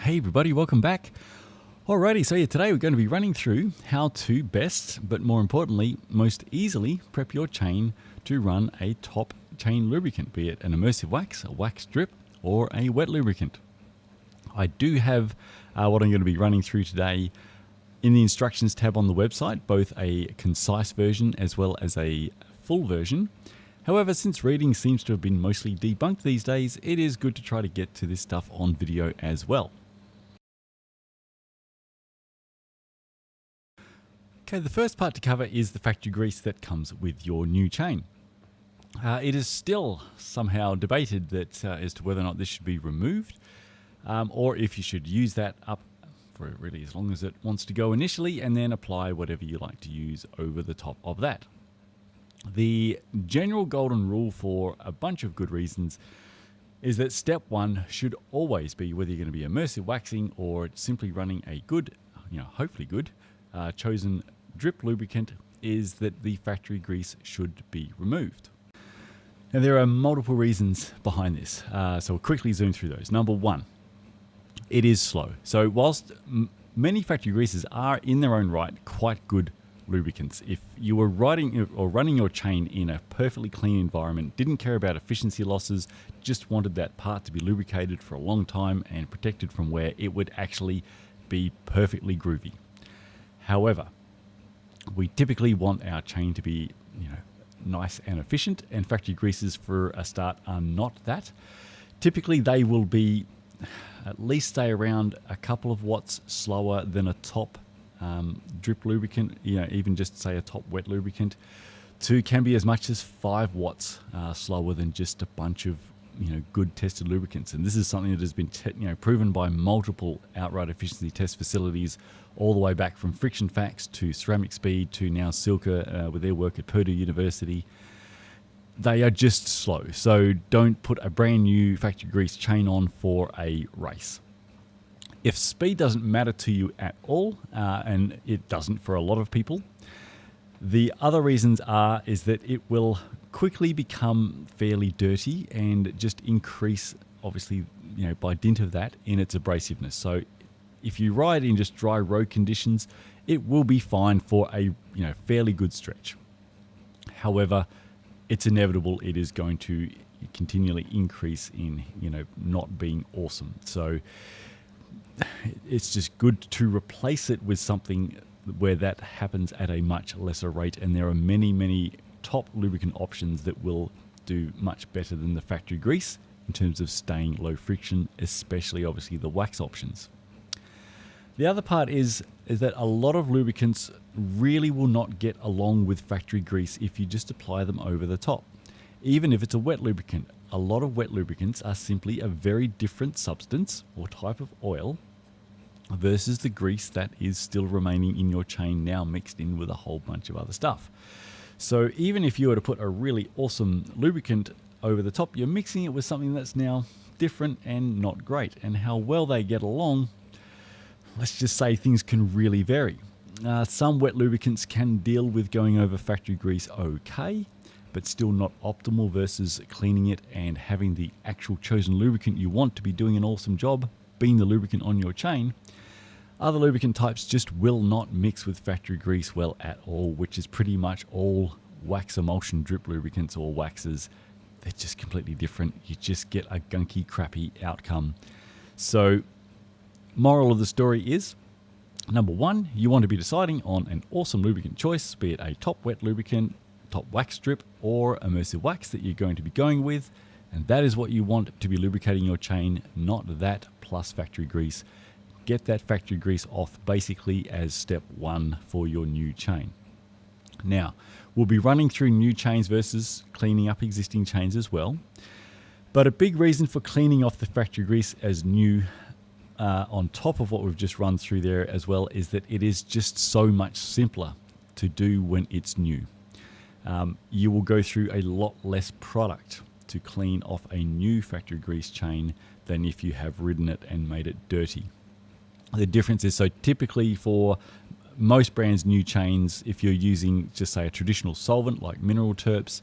Hey everybody, welcome back. Alrighty, so today we're going to be running through how to best, but more importantly, most easily prep your chain to run a top chain lubricant, be it an immersive wax, a wax drip, or a wet lubricant. I do have what I'm going to be running through today in the instructions tab on the website, both a concise version as well as a full version. However, since reading seems to have been mostly debunked these days, it is good to try to get to this stuff on video as well. Okay, the first part to cover is the factory grease that comes with your new chain. It is still somehow debated that as to whether or not this should be removed, or if you should use that up for really as long as it wants to go initially, and then apply whatever you like to use over the top of that. The general golden rule, for a bunch of good reasons, is that step one should always be, whether you're going to be immersive waxing or simply running a good, hopefully good, chosen drip lubricant, is that the factory grease should be removed. Now there are multiple reasons behind this, so we'll quickly zoom through those. Number one, it is slow. So whilst many factory greases are in their own right quite good lubricants, if you were riding or running your chain in a perfectly clean environment, didn't care about efficiency losses, just wanted that part to be lubricated for a long time and protected from wear, it would actually be perfectly groovy. However, we typically want our chain to be, nice and efficient, and factory greases for a start are not that. Typically they will be at least stay around a couple of watts slower than a top drip lubricant, even just say a top wet lubricant, can be as much as 5 watts slower than just a bunch of good tested lubricants. And this is something that has been proven by multiple outright efficiency test facilities, all the way back from Friction Facts to Ceramic Speed to now Silka with their work at Purdue University. They are just slow, so don't put a brand new factory grease chain on for a race. If speed doesn't matter to you at all, and it doesn't for a lot of people, the other reasons is that it will quickly become fairly dirty and just increase, obviously, by dint of that, in its abrasiveness. So if you ride in just dry road conditions, it will be fine for a fairly good stretch. However, it's inevitable it is going to continually increase in not being awesome. So it's just good to replace it with something where that happens at a much lesser rate, and there are many top lubricant options that will do much better than the factory grease in terms of staying low friction, especially obviously the wax options. The other part is that a lot of lubricants really will not get along with factory grease if you just apply them over the top. Even if it's a wet lubricant, a lot of wet lubricants are simply a very different substance or type of oil versus the grease that is still remaining in your chain, now mixed in with a whole bunch of other stuff. So even if you were to put a really awesome lubricant over the top, you're mixing it with something that's now different and not great. And how well they get along, let's just say things can really vary. Some wet lubricants can deal with going over factory grease okay, but still not optimal versus cleaning it and having the actual chosen lubricant you want to be doing an awesome job being the lubricant on your chain. Other lubricant types just will not mix with factory grease well at all, which is pretty much all wax emulsion drip lubricants or waxes. They're just completely different. You just get a gunky, crappy outcome. So, moral of the story is, number one, you want to be deciding on an awesome lubricant choice, be it a top wet lubricant, top wax strip, or immersive wax that you're going to be going with. And that is what you want to be lubricating your chain, not that plus factory grease. Get that factory grease off basically as step one for your new chain. Now, we'll be running through new chains versus cleaning up existing chains as well. But a big reason for cleaning off the factory grease as new, on top of what we've just run through there as well, is that it is just so much simpler to do when it's new. You will go through a lot less product to clean off a new factory grease chain than if you have ridden it and made it dirty. The difference is, so typically for most brands' new chains, if you're using just say a traditional solvent like mineral terps,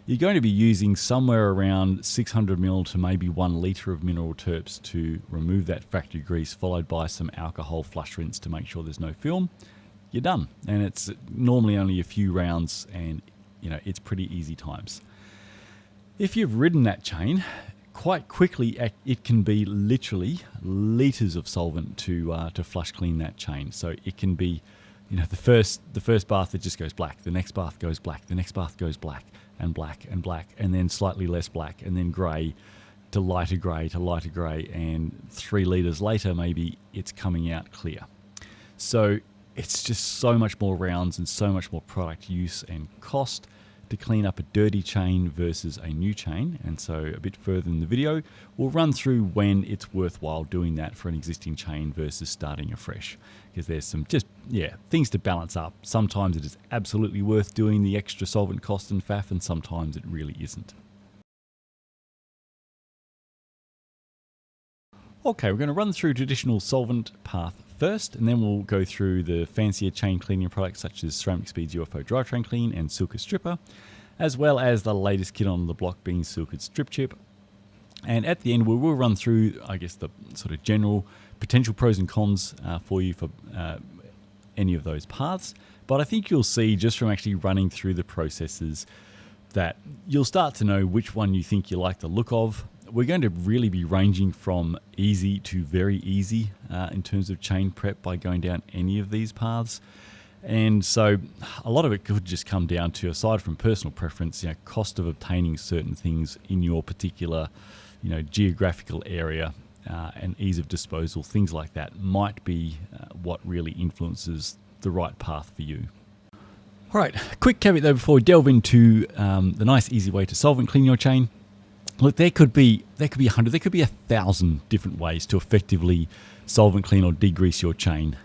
you're going to be using somewhere around 600 ml to maybe 1 litre of mineral terps to remove that factory grease, followed by some alcohol flush rinse to make sure there's no film. You're done. And it's normally only a few rounds, and it's pretty easy times. If you've ridden that chain, quite quickly it can be literally litres of solvent to flush clean that chain. So it can be, the first bath that just goes black, the next bath goes black, the next bath goes black and black and black, and then slightly less black, and then grey to lighter grey to lighter grey, and 3 litres later maybe it's coming out clear. So it's just so much more rounds and so much more product use and cost to clean up a dirty chain versus a new chain. And so a bit further in the video, we'll run through when it's worthwhile doing that for an existing chain versus starting afresh, because there's some things to balance up. Sometimes it is absolutely worth doing the extra solvent cost and faff, and sometimes it really isn't. Okay, we're going to run through traditional Solvent Path first, and then we'll go through the fancier chain cleaning products such as Ceramic Speed's UFO Drivetrain Clean and Silka Stripper, as well as the latest kit on the block being Silka Strip Chip. And at the end, we will run through, I guess, the sort of general potential pros and cons for you for any of those paths. But I think you'll see just from actually running through the processes that you'll start to know which one you think you like the look of. We're going to really be ranging from easy to very easy in terms of chain prep by going down any of these paths. And so a lot of it could just come down to, aside from personal preference, cost of obtaining certain things in your particular, geographical area and ease of disposal. Things like that might be what really influences the right path for you. All right, quick caveat though before we delve into the nice easy way to solvent clean your chain. Look, there could be 100, there could be 1,000 different ways to effectively solvent clean or degrease your chain.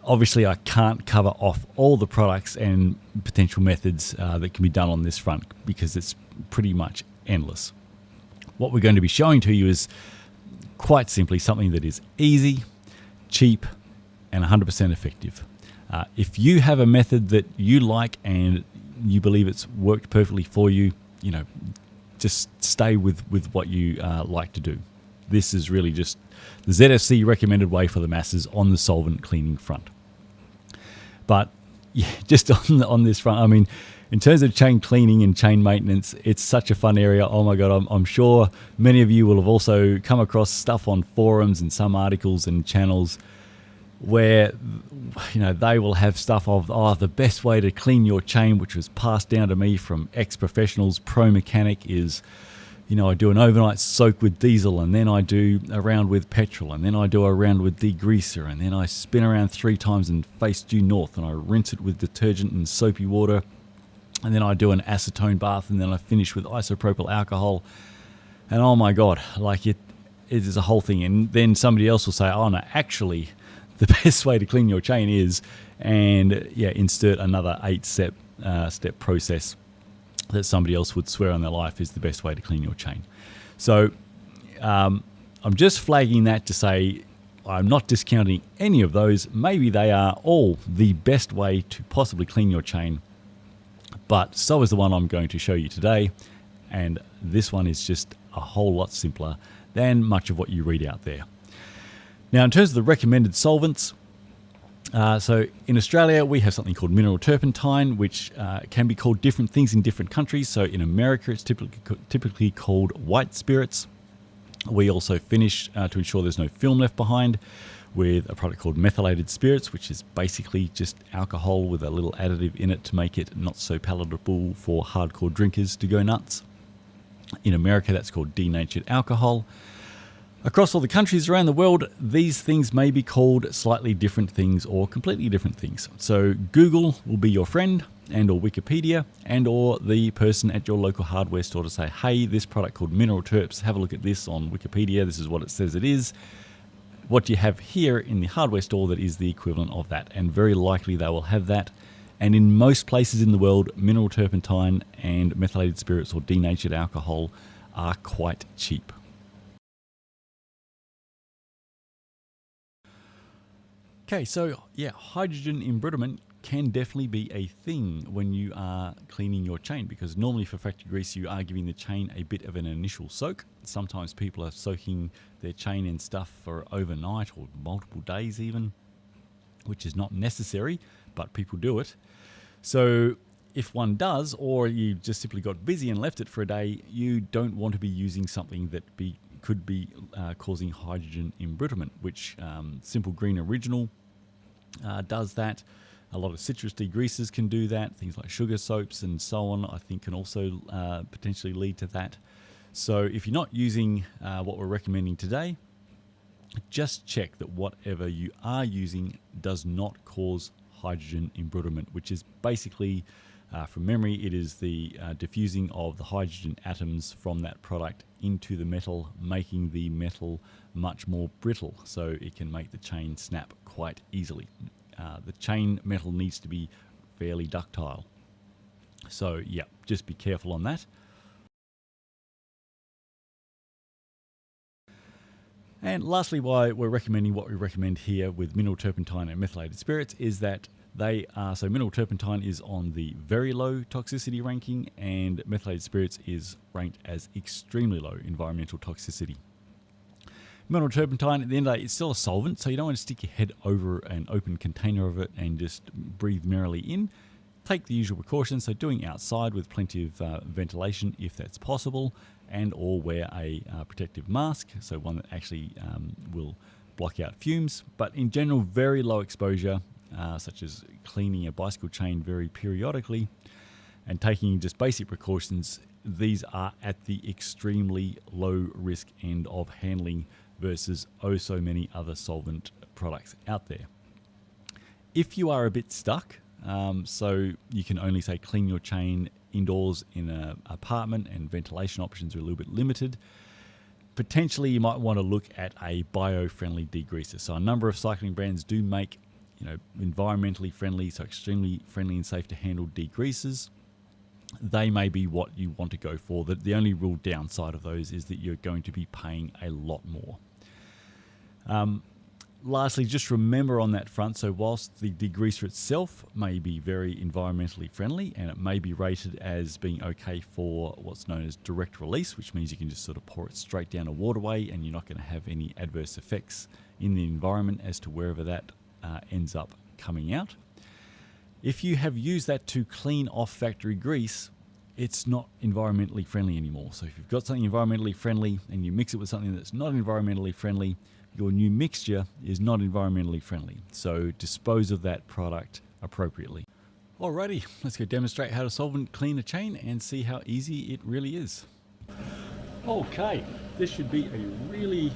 Obviously, I can't cover off all the products and potential methods that can be done on this front because it's pretty much endless. What we're going to be showing to you is quite simply something that is easy, cheap, and 100% effective. If you have a method that you like and you believe it's worked perfectly for you, just stay with what you like to do. This is really just the ZFC recommended way for the masses on the solvent cleaning front. But yeah, just on this front, I mean, in terms of chain cleaning and chain maintenance, it's such a fun area. Oh my God, I'm sure many of you will have also come across stuff on forums and some articles and channels where they will have stuff of the best way to clean your chain, which was passed down to me from ex-professionals. Pro mechanic is, I do an overnight soak with diesel, and then I do a round with petrol, and then I do a round with degreaser, and then I spin around 3 times and face due north, and I rinse it with detergent and soapy water, and then I do an acetone bath, and then I finish with isopropyl alcohol. And oh my God, it is a whole thing. And then somebody else will say, oh no, actually the best way to clean your chain is, and insert another 8-step process that somebody else would swear on their life is the best way to clean your chain. So I'm just flagging that to say I'm not discounting any of those. Maybe they are all the best way to possibly clean your chain, but so is the one I'm going to show you today. And this one is just a whole lot simpler than much of what you read out there. Now, in terms of the recommended solvents, so in Australia, we have something called mineral turpentine, which can be called different things in different countries. So in America, it's typically called white spirits. We also finish, to ensure there's no film left behind, with a product called methylated spirits, which is basically just alcohol with a little additive in it to make it not so palatable for hardcore drinkers to go nuts. In America, that's called denatured alcohol. Across all the countries around the world, these things may be called slightly different things or completely different things. So Google will be your friend, and or Wikipedia, and or the person at your local hardware store to say, hey, this product called mineral terps, have a look at this on Wikipedia, this is what it says it is. What do you have here in the hardware store that is the equivalent of that? And very likely they will have that. And in most places in the world, mineral turpentine and methylated spirits or denatured alcohol are quite cheap. Okay, so hydrogen embrittlement can definitely be a thing when you are cleaning your chain, because normally for factory grease you are giving the chain a bit of an initial soak. Sometimes people are soaking their chain in stuff for overnight or multiple days even, which is not necessary, but people do it. So if one does, or you just simply got busy and left it for a day, you don't want to be using something that could be causing hydrogen embrittlement, which Simple Green Original does that. A lot of citrus degreasers can do that. Things like sugar soaps and so on, I think, can also potentially lead to that. So if you're not using what we're recommending today, just check that whatever you are using does not cause hydrogen embrittlement, which is basically, from memory, it is the diffusing of the hydrogen atoms from that product into the metal, making the metal much more brittle, so it can make the chain snap quite easily. The chain metal needs to be fairly ductile. So yeah, just be careful on that. And lastly, why we're recommending what we recommend here with mineral turpentine and methylated spirits is that they are, so mineral turpentine is on the very low toxicity ranking, and methylated spirits is ranked as extremely low environmental toxicity. Mineral turpentine, at the end of the day, it's still a solvent, so you don't want to stick your head over an open container of it and just breathe merrily in. Take the usual precautions, so doing outside with plenty of ventilation if that's possible, and or wear a protective mask, so one that actually will block out fumes. But in general, very low exposure, such as cleaning a bicycle chain very periodically and taking just basic precautions. These are at the extremely low risk end of handling versus oh so many other solvent products out there. If you are a bit stuck, so you can only say clean your chain indoors in an apartment and ventilation options are a little bit limited, potentially you might want to look at a bio-friendly degreaser. So a number of cycling brands do make, environmentally friendly, so extremely friendly and safe to handle degreasers. They may be what you want to go for. The only real downside of those is that you're going to be paying a lot more. Lastly, just remember on that front, so whilst the degreaser itself may be very environmentally friendly and it may be rated as being okay for what's known as direct release, which means you can just sort of pour it straight down a waterway and you're not going to have any adverse effects in the environment as to wherever that ends up coming out. If you have used that to clean off factory grease, it's not environmentally friendly anymore. So if you've got something environmentally friendly and you mix it with something that's not environmentally friendly, your new mixture is not environmentally friendly. So dispose of that product appropriately. Alrighty, let's go demonstrate how to solvent clean a chain and see how easy it really is. Okay, this should be a really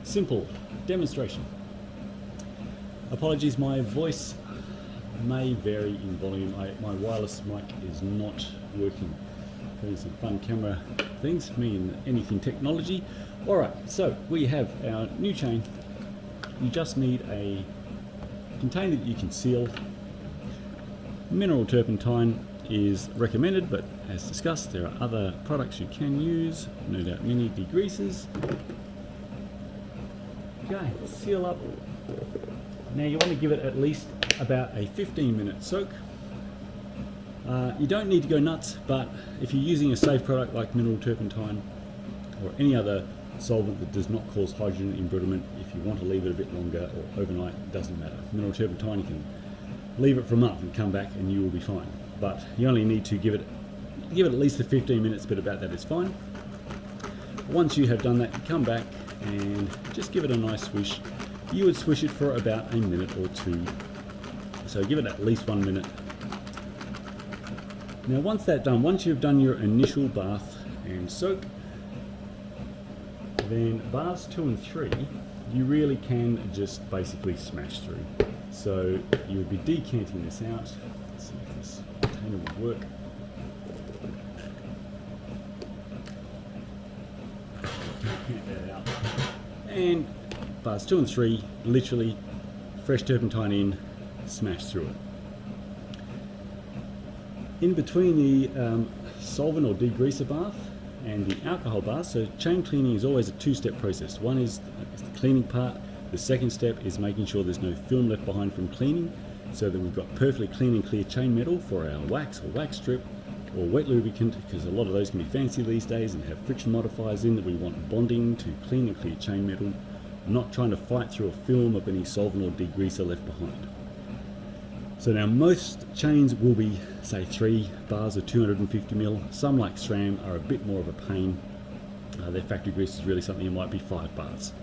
simple demonstration. Apologies, my voice may vary in volume. My wireless mic is not working. Doing some fun camera things, me and anything technology. Alright, so we have our new chain. You just need a container that you can seal. Mineral turpentine is recommended, but as discussed, there are other products you can use, no doubt mini degreasers. Okay, seal up. Now you want to give it at least about a 15-minute soak. You don't need to go nuts, but if you're using a safe product like mineral turpentine or any other solvent that does not cause hydrogen embrittlement, if you want to leave it a bit longer or overnight, it doesn't matter. Mineral turpentine, you can leave it for a month and come back and you will be fine. But you only need to give it at least the 15 minutes, but about that is fine. Once you have done that, you come back and just give it a nice swish. You would swish it for about a minute or two. So give it at least 1 minute. Now once you've done your initial bath and soak, then baths 2 and 3, you really can just basically smash through. So you would be decanting this out. Let's see if this container will work. Decant that out. And baths 2 and 3, literally fresh turpentine in, smash through it. In between the solvent or degreaser bath and the alcohol bath, so chain cleaning is always a two-step process. One is the cleaning part. The second step is making sure there's no film left behind from cleaning. so that we've got perfectly clean and clear chain metal for our wax or wax strip or wet lubricant, because a lot of those can be fancy these days and have friction modifiers in that we want bonding to clean and clear chain metal, not trying to fight through a film of any solvent or degreaser left behind. So now most chains will be, say, 3 bars of 250 mil. Some, like SRAM, are a bit more of a pain. Their factory grease is really something that might be 5 bars.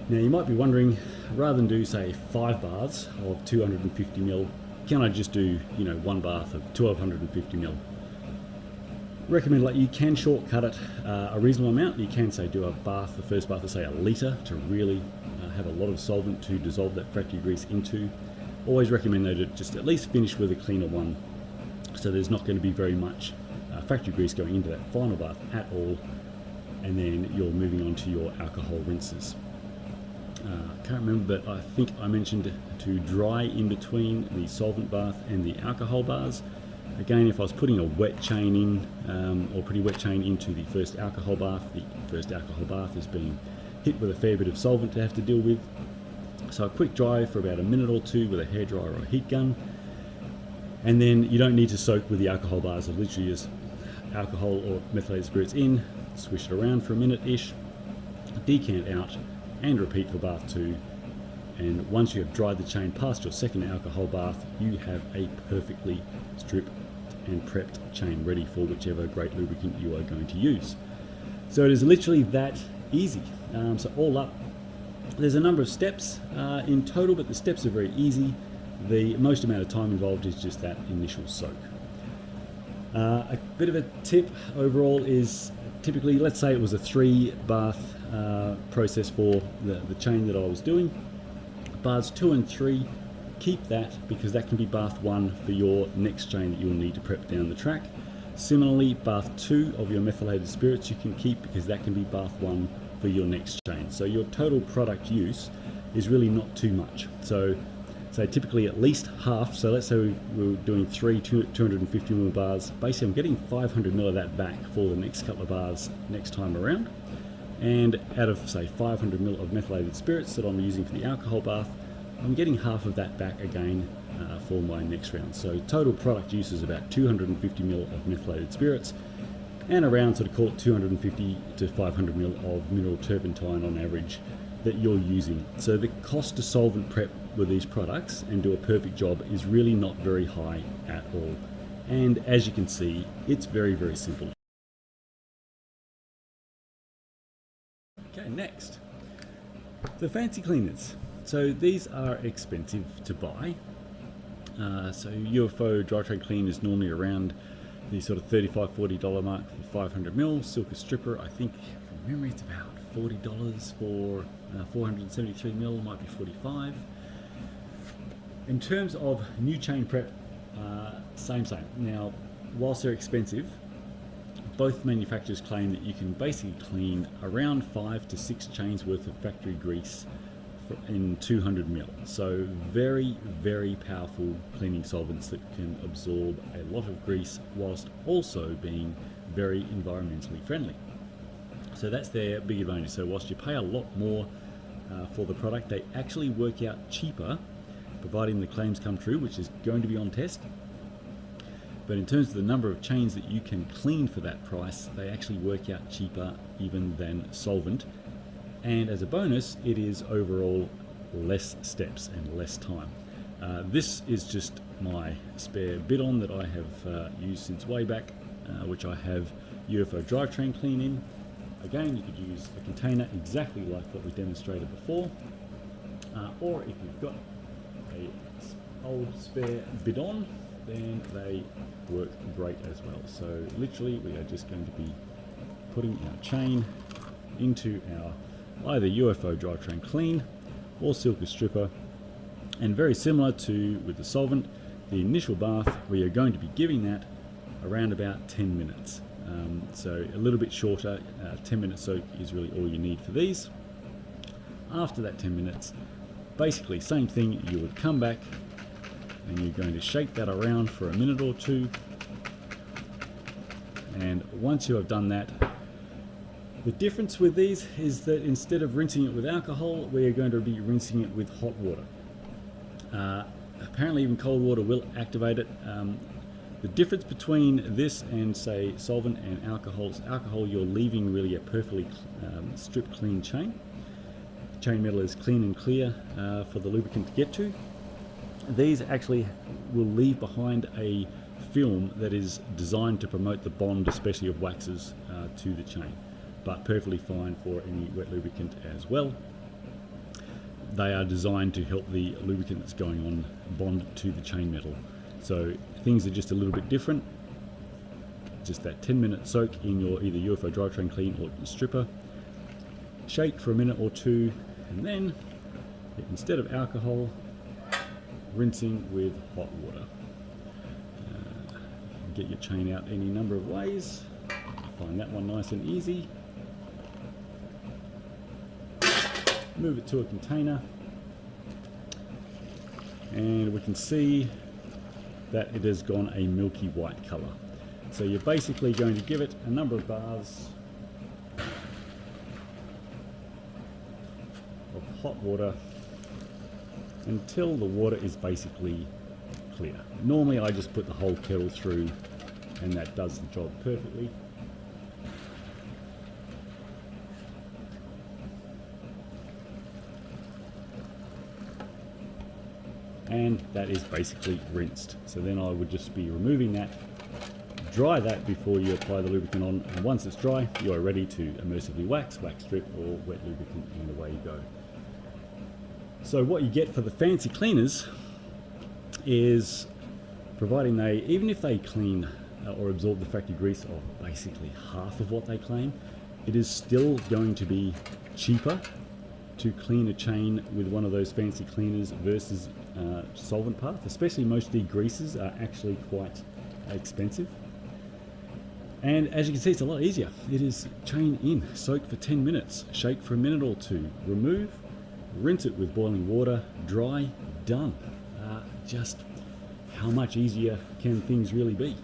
Now you might be wondering, rather than do, say, 5 bars of 250 mil, can I just do, 1 bath of 1250 mil? Recommend, like, you can shortcut it a reasonable amount. You can, say, do a bath, the first bath of, say, a litre, to really have a lot of solvent to dissolve that factory grease into. Always recommend, though, to just at least finish with a cleaner one, so there's not going to be very much factory grease going into that final bath at all, and then you're moving on to your alcohol rinses. I can't remember, but I think I mentioned to dry in between the solvent bath and the alcohol bars. Again, if I was putting a wet chain in, or pretty wet chain into the first alcohol bath is being hit with a fair bit of solvent to have to deal with. So a quick dry for about a minute or two with a hairdryer or a heat gun, and then you don't need to soak with the alcohol bars. It literally just alcohol or methylated spirits in, swish it around for a minute-ish, decant out, and repeat for bath 2. And once you have dried the chain past your second alcohol bath, you have a perfectly stripped and prepped chain ready for whichever great lubricant you are going to use. So it is literally that easy. So all up, there's a number of steps in total, but the steps are very easy. The most amount of time involved is just that initial soak. A bit of a tip overall is, typically, let's say it was a 3 bath process for the chain that I was doing. Bars 2 and 3, keep that, because that can be bath 1 for your next chain that you'll need to prep down the track. Similarly, bath 2 of your methylated spirits you can keep, because that can be bath 1 for your next chain. So your total product use is really not too much. So typically at least half. So let's say we were doing 3 250 ml bars. Basically I'm getting 500 ml of that back for the next couple of bars next time around. And out of, say, 500 ml of methylated spirits that I'm using for the alcohol bath, I'm getting half of that back again for my next round. So total product use is about 250 ml of methylated spirits, and around, sort of, call it 250 to 500 ml of mineral turpentine on average that you're using. So the cost to solvent prep with these products and do a perfect job is really not very high at all. And as you can see, it's very, very simple. Okay, next, the fancy cleaners. So these are expensive to buy. So UFO drivetrain clean is normally around the sort of $35–40 mark for 500 mil. Silk stripper, I think from memory it's about $40 for 473 mil, might be 45. In terms of new chain prep, same. Now, whilst they're expensive, both manufacturers claim that you can basically clean around 5 to 6 chains worth of factory grease in 200 mil. So very, very powerful cleaning solvents that can absorb a lot of grease whilst also being very environmentally friendly. So that's their big advantage. So whilst you pay a lot more for the product, they actually work out cheaper, providing the claims come true, which is going to be on test. But in terms of the number of chains that you can clean for that price, they actually work out cheaper even than solvent. And as a bonus, it is overall less steps and less time. This is just my spare bidon that I have used since way back, which I have UFO drivetrain clean in. Again, you could use a container exactly like what we demonstrated before, or if you've got a old spare bidon, then they work great as well. So literally we are just going to be putting our chain into our either UFO drivetrain clean or silk stripper, and very similar to with the solvent, the initial bath, we are going to be giving that around about 10 minutes. So a little bit shorter, 10-minute soak is really all you need for these. After that 10 minutes, basically same thing, you would come back and you're going to shake that around for a minute or two, and once you have done that, the difference with these is that instead of rinsing it with alcohol, we are going to be rinsing it with hot water. Apparently even cold water will activate it. The difference between this and say solvent and alcohol is alcohol you're leaving really a perfectly stripped clean chain. The chain metal is clean and clear for the lubricant to get to. These actually will leave behind a film that is designed to promote the bond, especially of waxes, to the chain, but perfectly fine for any wet lubricant as well. They are designed to help the lubricant that's going on bond to the chain metal. So things are just a little bit different. Just that 10-minute soak in your either UFO drivetrain clean or stripper. Shake for a minute or two, and then instead of alcohol, rinsing with hot water. Get your chain out any number of ways. Find that one nice and easy. Move it to a container, and we can see that it has gone a milky white color. So you're basically going to give it a number of bars of hot water until the water is basically clear. Normally I just put the whole kettle through and that does the job perfectly. And that is basically rinsed. So then I would just be removing that, dry that before you apply the lubricant on, and once it's dry, you are ready to immersively wax, wax strip, or wet lubricant, and away you go. So what you get for the fancy cleaners is, providing they, even if they clean or absorb the factory grease of basically half of what they claim, it is still going to be cheaper to clean a chain with one of those fancy cleaners versus Solvent Path. Especially most degreasers are actually quite expensive. And as you can see, it's a lot easier. It is chain in, soak for 10 minutes, shake for a minute or two, remove, rinse it with boiling water, dry, done. Just how much easier can things really be?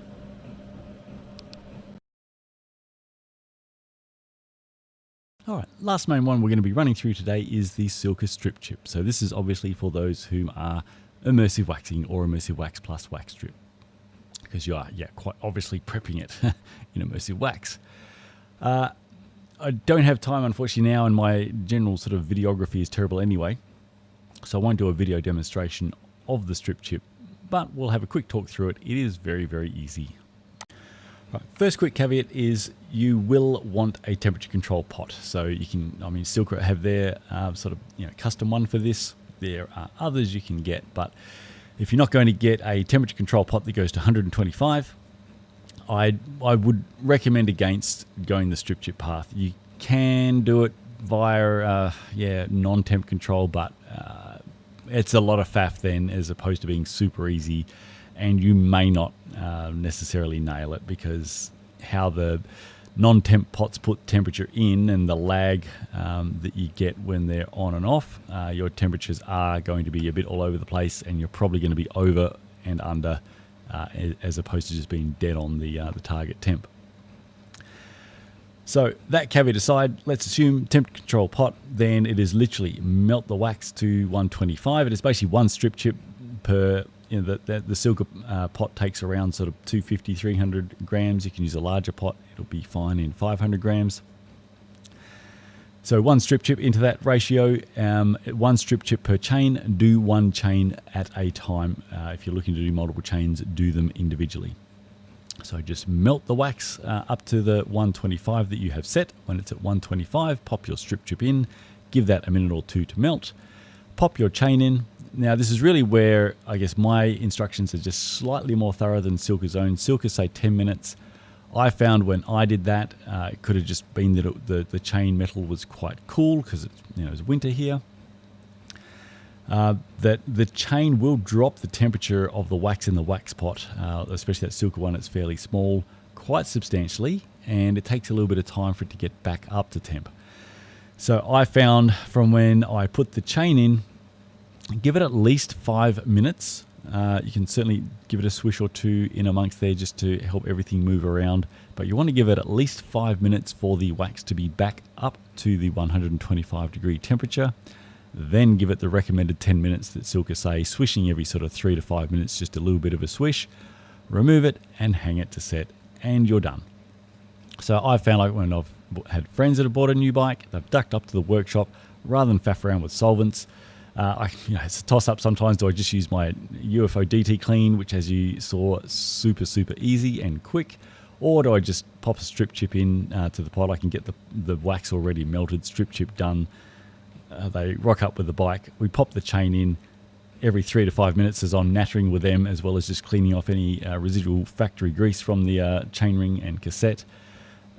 All right, last main one we're going to be running through today is the Silka strip chip. So this is obviously for those who are immersive waxing or immersive wax plus wax strip, because you are, quite obviously prepping it in immersive wax. I don't have time, unfortunately, now, and my general sort of videography is terrible anyway, so I won't do a video demonstration of the strip chip, but we'll have a quick talk through it. It is very, very easy. Right, first quick caveat is you will want a temperature control pot. So you can, Silka have their sort of custom one for this. There are others you can get, but if you're not going to get a temperature control pot that goes to 125, I would recommend against going the strip chip path. You can do it via non-temp control, but it's a lot of faff then, as opposed to being super easy, and you may not necessarily nail it, because how the non-temp pots put temperature in and the lag that you get when they're on and off, your temperatures are going to be a bit all over the place, and you're probably going to be over and under as opposed to just being dead on the target temp. So that caveat aside, let's assume temperature control pot, then it is literally melt the wax to 125. It is basically one strip chip per, the Silka pot takes around sort of 250, 300 grams. You can use a larger pot, it'll be fine in 500 grams. So one strip chip into that ratio, one strip chip per chain. Do one chain at a time. If you're looking to do multiple chains, do them individually. So just melt the wax up to the 125 that you have set. When it's at 125, pop your strip chip in, give that a minute or two to melt, pop your chain in. Now this is really where I guess my instructions are just slightly more thorough than Silka's own. Silka say 10 minutes. I found when I did that, it could have just been that the chain metal was quite cool because it was winter here. That the chain will drop the temperature of the wax in the wax pot, especially that Silka one. It's fairly small, quite substantially, and it takes a little bit of time for it to get back up to temp. So I found from when I put the chain in, give it at least 5 minutes. You can certainly give it a swish or two in amongst there just to help everything move around, but you want to give it at least 5 minutes for the wax to be back up to the 125 degree temperature. then give it the recommended 10 minutes that Silka say, swishing every sort of 3 to 5 minutes, just a little bit of a swish, remove it and hang it to set, and you're done. So I've found, like, when I've had friends that have bought a new bike, they've ducked up to the workshop rather than faff around with solvents. It's a toss-up sometimes. Do I just use my UFO DT Clean, which, as you saw, super easy and quick, or do I just pop a strip chip in to the pod? I can get the wax already melted, strip chip done. They rock up with the bike. We pop the chain in every 3 to 5 minutes as I'm nattering with them, as well as just cleaning off any residual factory grease from the chainring and cassette.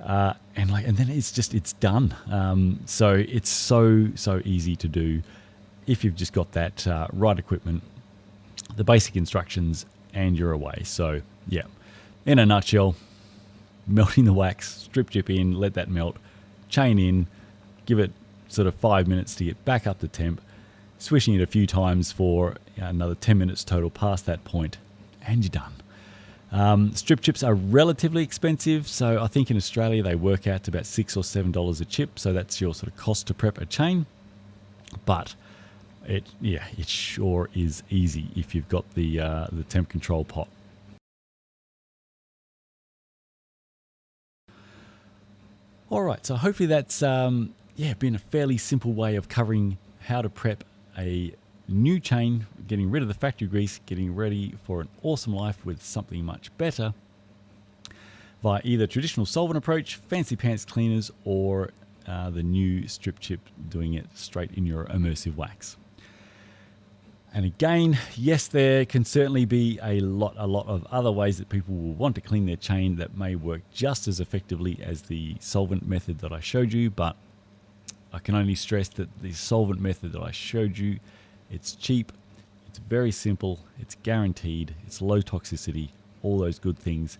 And then it's done. So it's so easy to do if you've just got that right equipment, the basic instructions, and you're away. So yeah, in a nutshell, melting the wax, strip chip in, let that melt, chain in, give it sort of 5 minutes to get back up to temp, swishing it a few times for another 10 minutes total past that point, and you're done. Strip chips are relatively expensive, so I think in Australia they work out to about $6 or $7 a chip, so that's your sort of cost to prep a chain. But it sure is easy if you've got the temp control pot. All right, so hopefully that's been a fairly simple way of covering how to prep a new chain, getting rid of the factory grease, getting ready for an awesome life with something much better via either traditional solvent approach, fancy pants cleaners, or the new strip chip, doing it straight in your immersive wax. And again, yes, there can certainly be a lot of other ways that people will want to clean their chain that may work just as effectively as the solvent method that I showed you, but I can only stress that the solvent method that I showed you, it's cheap, it's very simple, it's guaranteed, it's low toxicity, all those good things.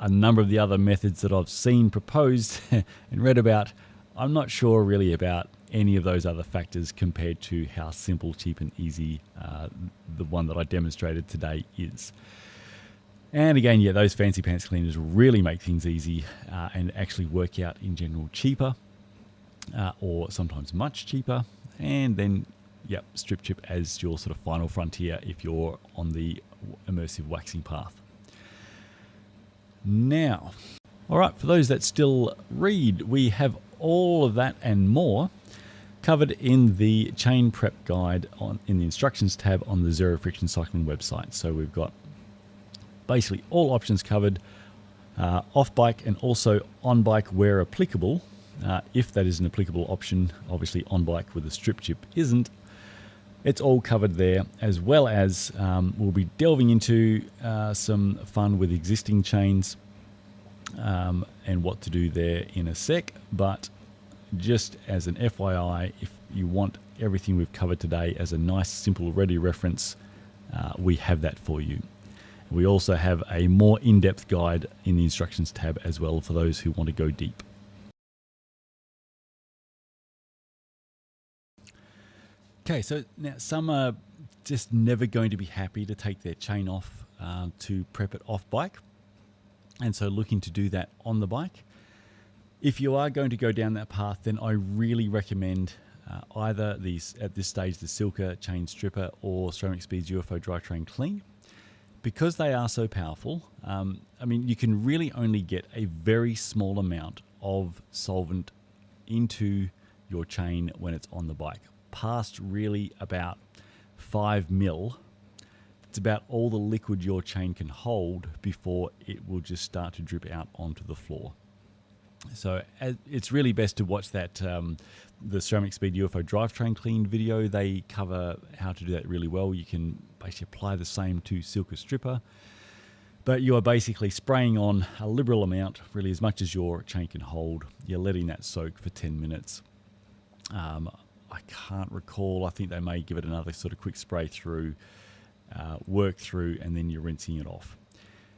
A number of the other methods that I've seen proposed and read about, I'm not sure really about any of those other factors compared to how simple, cheap and easy the one that I demonstrated today is. And again, yeah, those fancy pants cleaners really make things easy and actually work out in general cheaper or sometimes much cheaper. And then, yep, strip chip as your sort of final frontier if you're on the immersive waxing path. Now, all right, for those that still read, we have all of that and more covered in the chain prep guide in the instructions tab on the Zero Friction Cycling website. So we've got basically all options covered, off bike and also on bike where applicable. If that is an applicable option, obviously on bike with a strip chip isn't. It's all covered there, as well as we'll be delving into some fun with existing chains and what to do there in a sec. But just as an FYI, if you want everything we've covered today as a nice, simple, ready reference, we have that for you. We also have a more in-depth guide in the instructions tab as well for those who want to go deep. Okay, so now some are just never going to be happy to take their chain off to prep it off bike, and so looking to do that on the bike. If you are going to go down that path, then I really recommend either at this stage the Silka Chain Stripper or Ceramic Speed's UFO Drivetrain Clean. Because they are so powerful, you can really only get a very small amount of solvent into your chain when it's on the bike. Past really about 5 mil, it's about all the liquid your chain can hold before it will just start to drip out onto the floor. So it's really best to watch that the Ceramic Speed UFO Drivetrain Clean video. They cover how to do that really well. You can basically apply the same to Silka Stripper, but you are basically spraying on a liberal amount, really as much as your chain can hold. You're letting that soak for 10 minutes. I can't recall. I think they may give it another sort of quick spray through, work through, and then you're rinsing it off.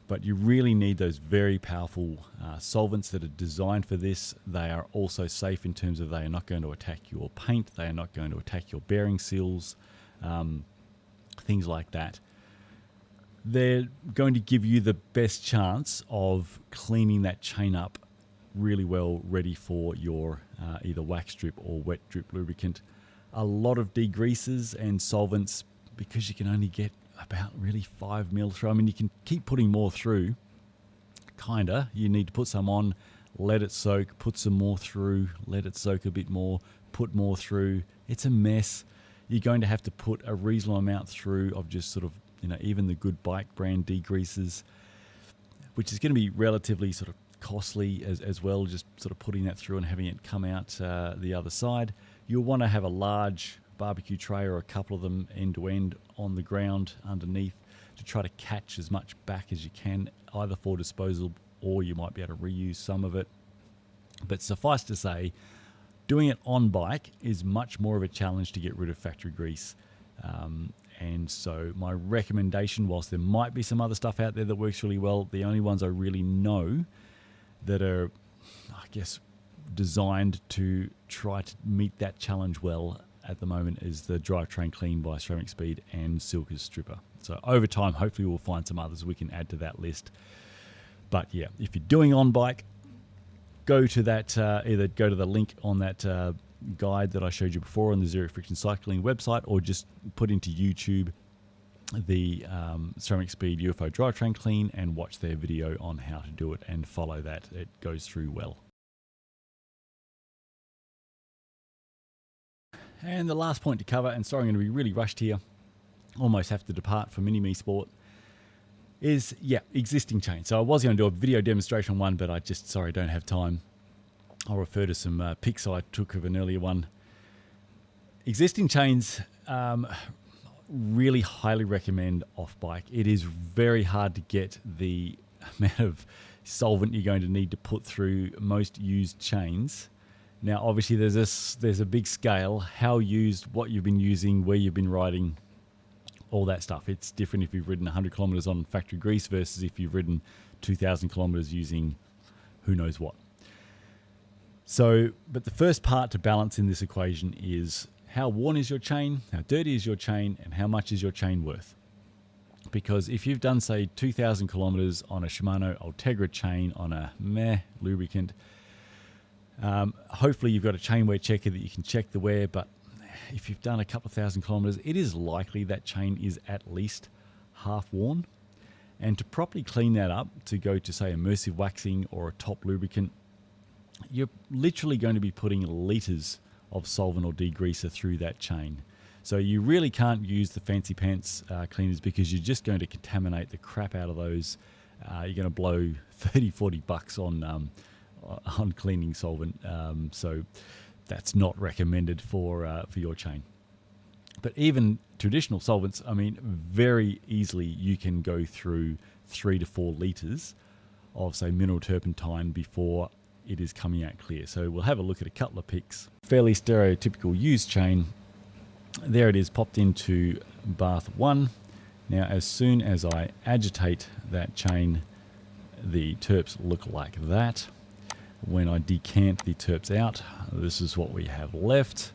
But you really need those very powerful solvents that are designed for this. They are also safe in terms of they are not going to attack your paint. They are not going to attack your bearing seals, things like that. They're going to give you the best chance of cleaning that chain up really well, ready for your either wax drip or wet drip lubricant. a lot of degreasers and solvents, because you can only get about really 5 mil through. I mean, you can keep putting more through, kinda. You need to put some on, let it soak, put some more through, let it soak a bit more, put more through. It's a mess. You're going to have to put a reasonable amount through of just sort of, you know, even the good bike brand degreasers, which is going to be relatively sort of costly as well, just sort of putting that through and having it come out the other side. You'll want to have a large barbecue tray or a couple of them end to end on the ground underneath to try to catch as much back as you can, either for disposal or you might be able to reuse some of it. But suffice to say, doing it on bike is much more of a challenge to get rid of factory grease. And so my recommendation, whilst there might be some other stuff out there that works really well, the only ones I really know that are, I guess, designed to try to meet that challenge well at the moment is the Drivetrain Clean by Ceramic Speed and Silka's Stripper. So over time, hopefully we'll find some others we can add to that list. But yeah, if you're doing on bike, go to that, either go to the link on that guide that I showed you before on the Zero Friction Cycling website, or just put into YouTube the Ceramic Speed UFO Drivetrain Clean and watch their video on how to do it and follow that. It goes through well. And the last point to cover, and sorry I'm going to be really rushed here, almost have to depart for Mini-Me Sport, is, yeah, existing chain. So I was going to do a video demonstration on one, but I just, sorry, don't have time. I'll refer to some pics I took of an earlier one. Existing chains, really highly recommend off bike. It is very hard to get the amount of solvent you're going to need to put through most used chains. Now, obviously, there's a big scale, how used, what you've been using, where you've been riding, all that stuff. It's different if you've ridden 100 kilometers on factory grease versus if you've ridden 2,000 kilometers using who knows what. So, but the first part to balance in this equation is how worn is your chain, how dirty is your chain, and how much is your chain worth? Because if you've done, say, 2,000 kilometers on a Shimano Ultegra chain on a meh lubricant, hopefully you've got a chain wear checker that you can check the wear, but if you've done a couple of thousand kilometers, it is likely that chain is at least half worn. And to properly clean that up, to go to, say, immersive waxing or a top lubricant, you're literally going to be putting liters of solvent or degreaser through that chain. So you really can't use the fancy pants cleaners, because you're just going to contaminate the crap out of those. You're going to blow 30, 40 bucks on cleaning solvent. So that's not recommended for your chain. But even traditional solvents, I mean, very easily you can go through 3 to 4 liters of, say, mineral turpentine before it is coming out clear. So we'll have a look at a couple of pics. Fairly stereotypical used chain. There it is, popped into bath 1. Now, as soon as I agitate that chain, the terps look like that. When I decant the terps out, this is what we have left.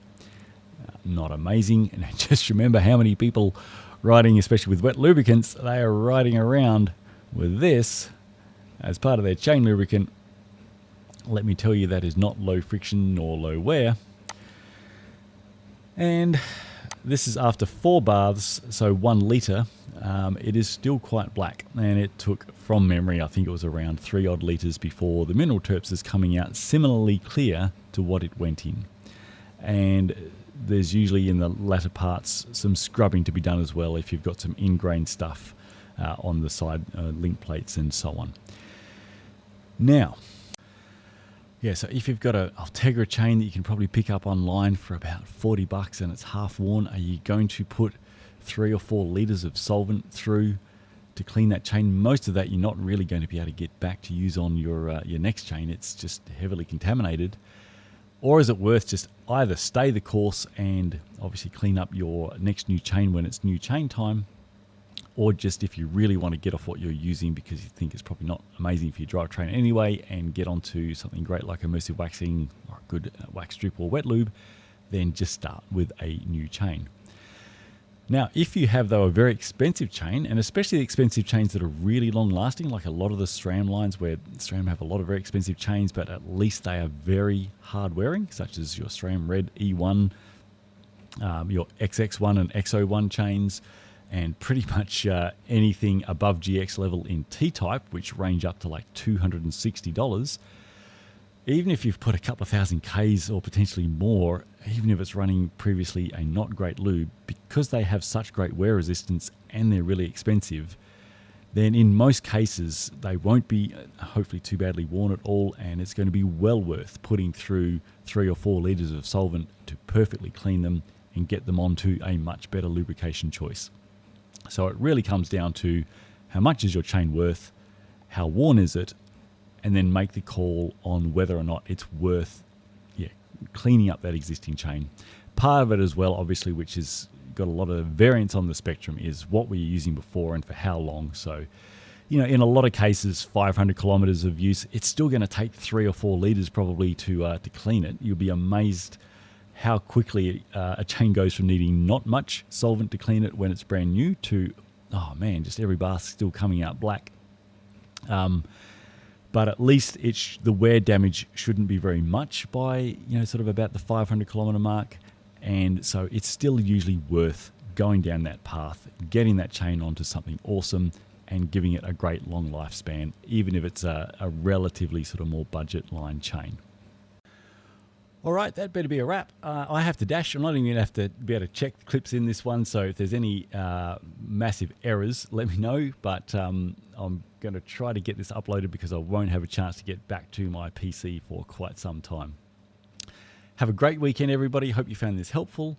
Not amazing. And just remember how many people riding, especially with wet lubricants, they are riding around with this as part of their chain lubricant. Let me tell you, that is not low friction nor low wear. And this is after 4 baths, so 1 litre. It is still quite black, and it took, from memory, I think it was around 3 odd litres before the mineral terps is coming out similarly clear to what it went in. And there's usually in the latter parts some scrubbing to be done as well if you've got some ingrained stuff on the side link plates and so on. Now, yeah, so if you've got a Ultegra chain that you can probably pick up online for about 40 bucks and it's half worn, are you going to put 3 or 4 litres of solvent through to clean that chain? Most of that you're not really going to be able to get back to use on your next chain. It's just heavily contaminated. Or is it worth just either stay the course and obviously clean up your next new chain when it's new chain time, or just if you really want to get off what you're using because you think it's probably not amazing for your drivetrain anyway, and get onto something great like immersive waxing or a good wax strip or wet lube, then just start with a new chain. Now, if you have, though, a very expensive chain, and especially the expensive chains that are really long lasting, like a lot of the SRAM lines, where SRAM have a lot of very expensive chains, but at least they are very hard wearing, such as your SRAM Red E1 your XX1 and XO1 chains, and pretty much anything above GX level in T-type, which range up to like $260. Even if you've put a couple of thousand Ks or potentially more, even if it's running previously a not great lube, because they have such great wear resistance and they're really expensive, then in most cases they won't be hopefully too badly worn at all, and it's going to be well worth putting through 3 or 4 litres of solvent to perfectly clean them and get them onto a much better lubrication choice. So it really comes down to how much is your chain worth, how worn is it, and then make the call on whether or not it's worth cleaning up that existing chain. Part of it as well, obviously, which has got a lot of variance on the spectrum, is what were you using before and for how long. So, in a lot of cases, 500 kilometers of use, it's still going to take 3 or 4 liters probably to clean it. You'll be amazed how quickly a chain goes from needing not much solvent to clean it when it's brand new to, oh man, just every bar's still coming out black. But at least the wear damage shouldn't be very much by, sort of about the 500 kilometer mark. And so it's still usually worth going down that path, getting that chain onto something awesome and giving it a great long lifespan, even if it's a relatively sort of more budget line chain. All right, that better be a wrap. I have to dash. I'm not even going to have to be able to check the clips in this one, so if there's any massive errors, let me know. But I'm going to try to get this uploaded because I won't have a chance to get back to my PC for quite some time. Have a great weekend, everybody. Hope you found this helpful.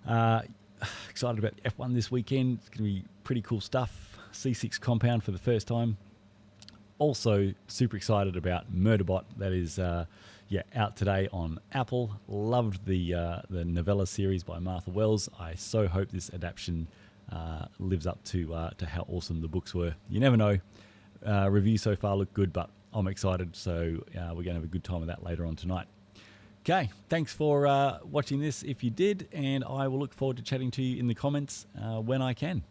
Excited about F1 this weekend. It's going to be pretty cool stuff. C6 compound for the first time. Also, super excited about Murderbot. That is... out today on Apple. Loved the novella series by Martha Wells. I so hope this adaptation lives up to how awesome the books were. You never know. Reviews so far look good, but I'm excited. So we're going to have a good time with that later on tonight. Okay, thanks for watching this if you did, and I will look forward to chatting to you in the comments when I can.